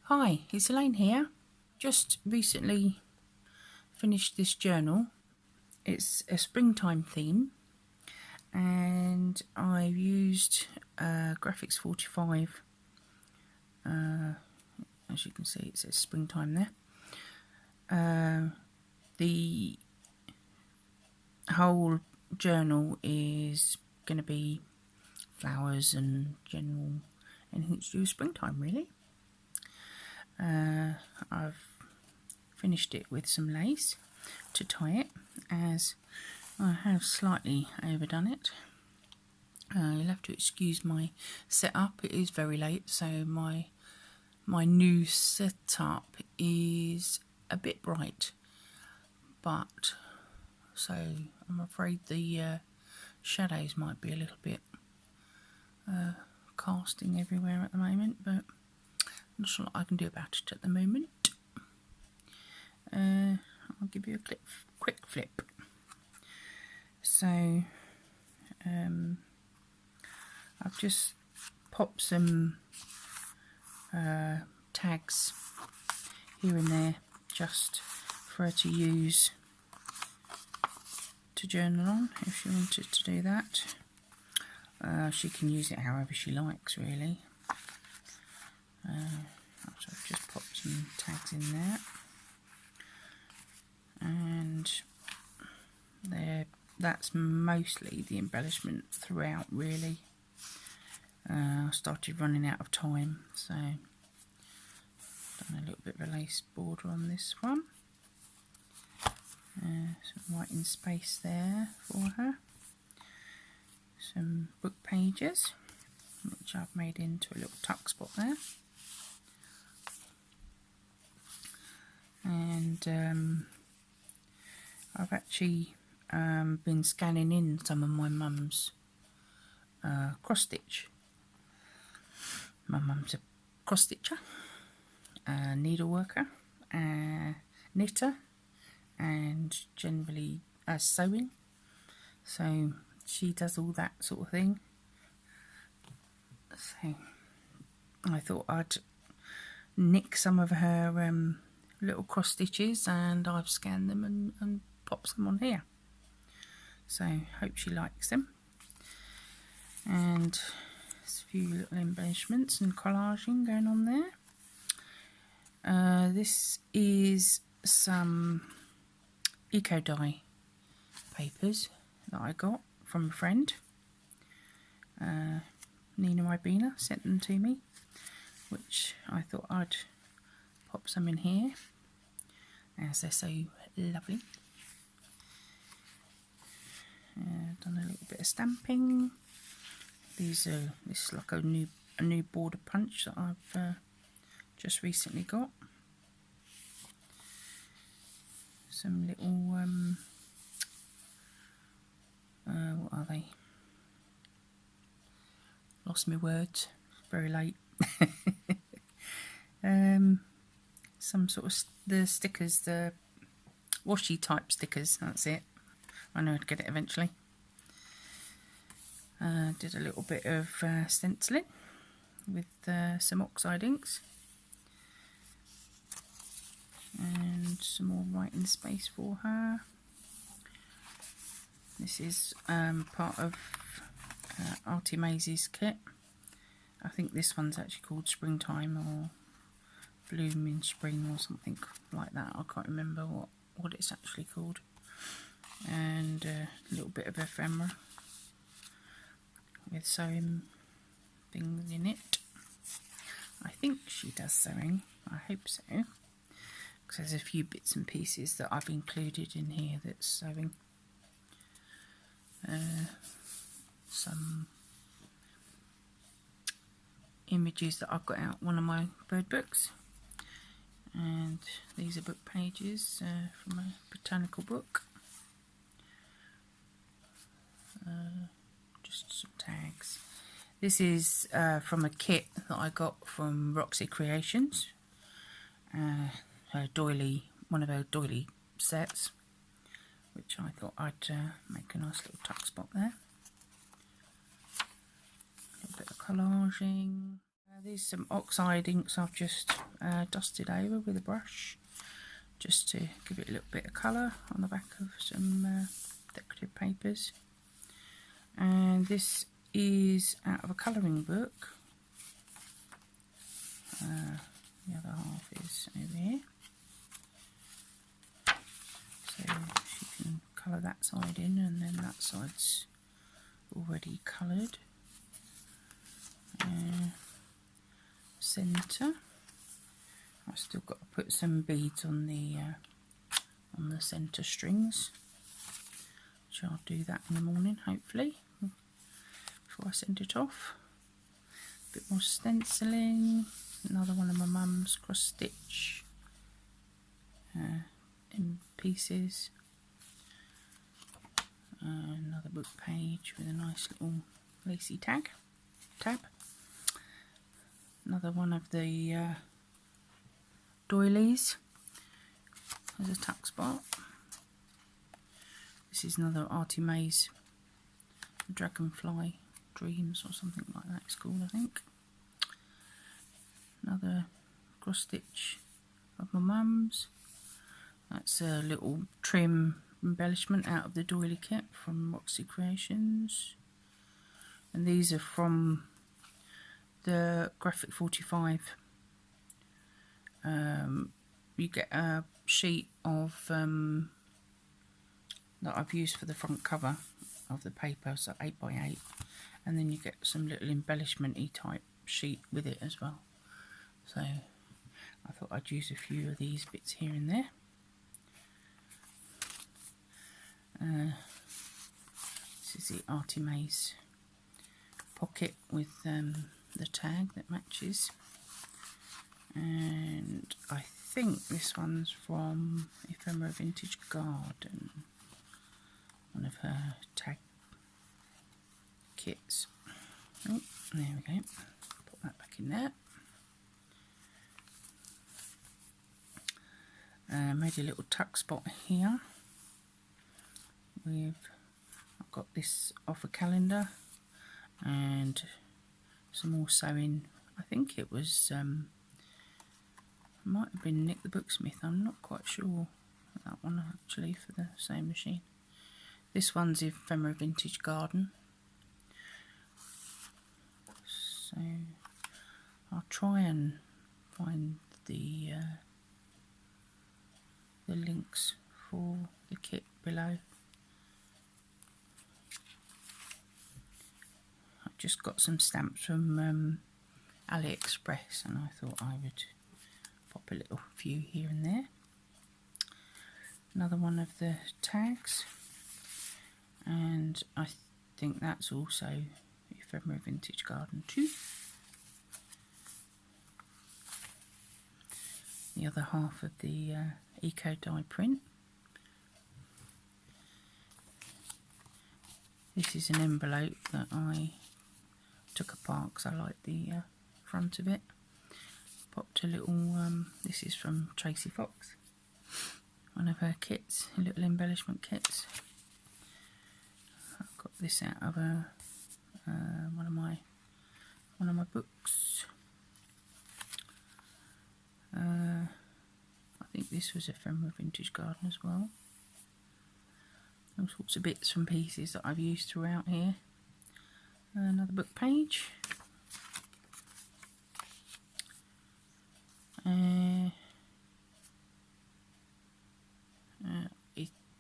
Hi, it's Elaine here. Just recently finished this journal. It's a springtime theme and I've used Graphics 45. As you can see, it says springtime there. The whole journal is going to be flowers and general anything to do with springtime, really. I've finished it with some lace to tie it, as I have slightly overdone it. You'll have to excuse my setup, it is very late, so my new setup is a bit bright, but so I'm afraid the shadows might be a little bit casting everywhere at the moment, but not sure what I can do about it at the moment. I'll give you a quick flip. So I've just popped some tags here and there just for her to use to journal on if she wanted to do that. She can use it however she likes, really. So I've just popped some tags in there, and that's mostly the embellishment throughout, really. I started running out of time, so done a little bit of a lace border on this one. Some writing space there for her. Some book pages, which I've made into a little tuck spot there. And I've actually been scanning in some of my mum's cross stitch. My mum's a cross stitcher, needle worker, knitter, and generally sewing, so she does all that sort of thing. So I thought I'd nick some of her little cross stitches, and I've scanned them and popped some on here, so hope she likes them. And there's a few little embellishments and collaging going on there. This is some eco dye papers that I got from a friend. Nina Ribena sent them to me, which I thought I'd pop some in here, as they're so lovely. Done a little bit of stamping. This is like a new border punch that I've just recently got. Some little what are they? Lost my words. Very late. Some sort of the stickers, the washi type stickers. That's it. I know I'd get it eventually. Did a little bit of stenciling with some oxide inks, and some more writing space for her. This is part of Artymaze's kit. I think this one's actually called Springtime or Bloom in Spring or something like that. I can't remember what it's actually called. And a little bit of ephemera with sewing things in it. I think she does sewing, I hope so, because there's a few bits and pieces that I've included in here that's sewing. Some images that I've got out one of my bird books, and these are book pages from a botanical book. Just some tags. This is from a kit that I got from Roxy Creations, her doily, one of her doily sets, which I thought I'd make a nice little tuck spot there. A little bit of collaging. These some oxide inks I've just dusted over with a brush, just to give it a little bit of colour on the back of some decorative papers. And this is out of a colouring book. The other half is over here, so she can colour that side in, and then that side's already coloured. Centre, I've still got to put some beads on the centre strings, which I'll do that in the morning hopefully before I send it off. A bit more stenciling, another one of my mum's cross stitch in pieces, another book page with a nice little lacy tab. Another one of the doilies as a tuck spot. This is another Artymaze Dragonfly Dreams or something like that it's called, I think. Another cross stitch of my mum's. That's a little trim embellishment out of the doily kit from Roxy Creations. And these are from the Graphic 45. You get a sheet of that I've used for the front cover of the paper, so 8x8, and then you get some little embellishment-y type sheet with it as well. So I thought I'd use a few of these bits here and there. This is the Artymaze pocket with the tag that matches, and I think this one's from Ephemera Vintage Garden, one of her tag kits. Oh, there we go, put that back in there. Made a little tuck spot here with, I've got this off a calendar and some more sewing. I think it was might have been Nick the Booksmith, I'm not quite sure. That one actually, for the same machine. This one's Ephemera Vintage Garden. So I'll try and find the links for the kit below. I've just got some stamps from AliExpress, and I thought I would pop a little few here and there. Another one of the tags, and I think that's also Ephemera Vintage Garden too. The other half of the eco die print. This is an envelope that I took apart because I like the front of it. Popped a little, this is from Tracie Fox, one of her kits, little embellishment kits. I've got this out of one of my books. I think this was Ephemera Vintage Garden as well. All sorts of bits and pieces that I've used throughout here. Another book page. I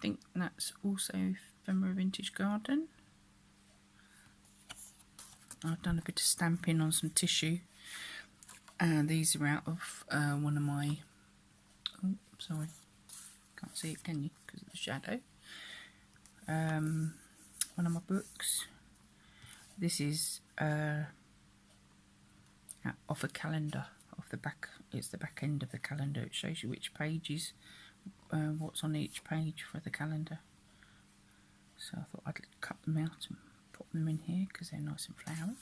think that's also Ephemera Vintage Garden. I've done a bit of stamping on some tissue, and these are out of one of my, oh sorry, can't see it, can you, because of the shadow. One of my books. This is off a calendar, off the back. It's the back end of the calendar. It shows you which pages, what's on each page for the calendar. So I thought I'd cut them out and put them in here because they're nice and flowery.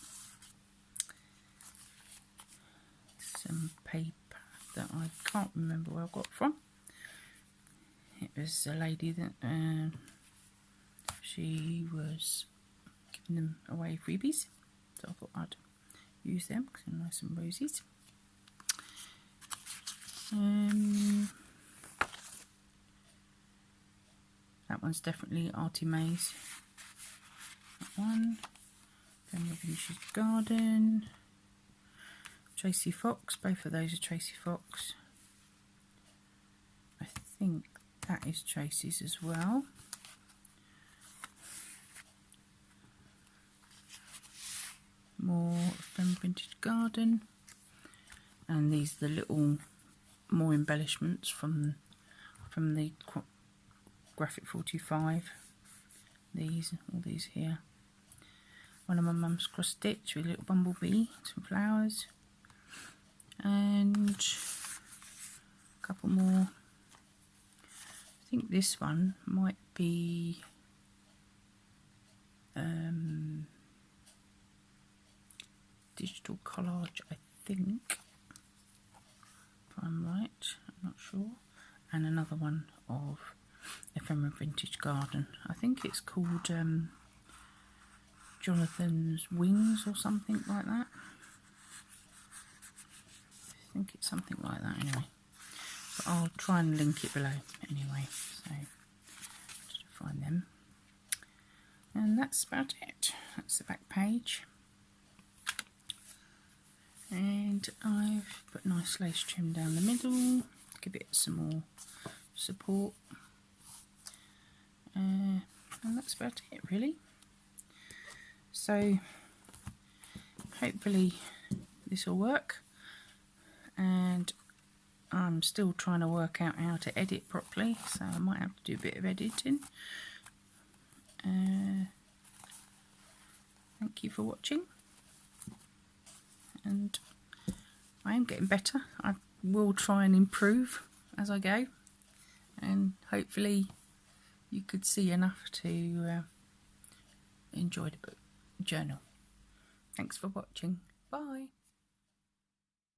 Some paper that I can't remember where I got from. It was a lady that she was giving them away freebies, so I thought I'd use them because they're nice and roses. That one's definitely Artymaze. That one. Ephemera Vintage Garden. Tracie Fox. Both of those are Tracie Fox. I think that is Tracie's as well. More Ephemera Vintage Garden. And these are the little more embellishments from the Graphic 45. All these here. One of my mum's cross stitch with a little bumblebee, some flowers, and a couple more. I think this one might be digital collage, I think, if I'm right, I'm not sure. And another one of Ephemera Vintage Garden. I think it's called Jonathan's Wings or something like that. I think it's something like that anyway. But I'll try and link it below anyway, so just find them. And that's about it. That's the back page. And I've put nice lace trim down the middle to give it some more support. And that's about it really. So hopefully this will work, and I'm still trying to work out how to edit properly, so I might have to do a bit of editing. Thank you for watching, and I am getting better. I will try and improve as I go, and hopefully you could see enough to enjoy the book journal. Thanks for watching. Bye.